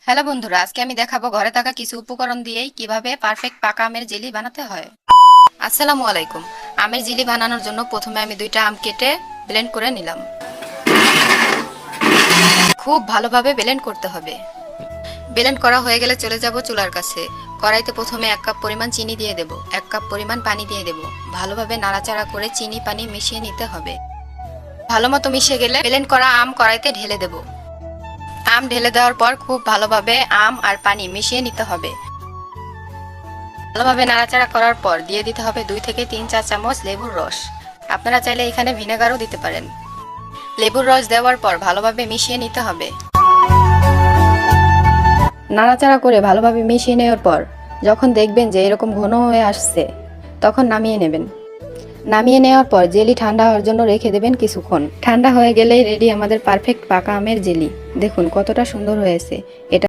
Hello বন্ধুরা, আজকে আমি দেখাবো ঘরে থাকা কিছু উপকরণ দিয়েই কিভাবে পারফেক্ট পাকা আমের জেলি বানাতে হয়। আসসালামু আলাইকুম। আমের জেলি বানানোর জন্য প্রথমে আমি 2টা আম কেটে ব্লেন্ড করে নিলাম। খুব ভালোভাবে ব্লেন্ড করতে হবে। ব্লেন্ড করা হয়ে গেলে চলে যাব চুলার কাছে। কড়াইতে প্রথমে 1 কাপ পরিমাণ চিনি দিয়ে দেব, 1 কাপ পরিমাণ পানি দিয়ে দেব। ভালোভাবে নাড়াচাড়া করে চিনি পানি মিশিয়ে নিতে হবে। ভালোমতো মিশে গেলে ব্লেন্ড করা আম কড়াইতে ঢেলে দেব। আম ঢেলে দেওয়ার পর খুব ভালোভাবে আম আর পানি মিশিয়ে নিতে হবে। ভালোভাবে নাড়াচাড়া করার পর দিয়ে দিতে হবে 2 থেকে 3 চা চামচ লেবুর রস। আপনারা চাইলে এখানে ভিনেগারও দিতে পারেন। লেবুর রস দেওয়ার পর ভালোভাবে মিশিয়ে নিতে হবে। নাড়াচাড়া করে ভালোভাবে মিশিয়ে নেওয়ার পর যখন দেখবেন যে এরকম ঘন হয়ে আসছে, তখন নামিয়ে নেবেন। নামিয়ে নেওয়ার পর জেলি ঠান্ডা হওয়ার জন্য রেখে দেবেন কিছুক্ষণ। ঠান্ডা হয়ে গেলেই রেডি আমাদের পারফেক্ট পাকা আমের জেলি। দেখুন কতটা সুন্দর হয়েছে এটা।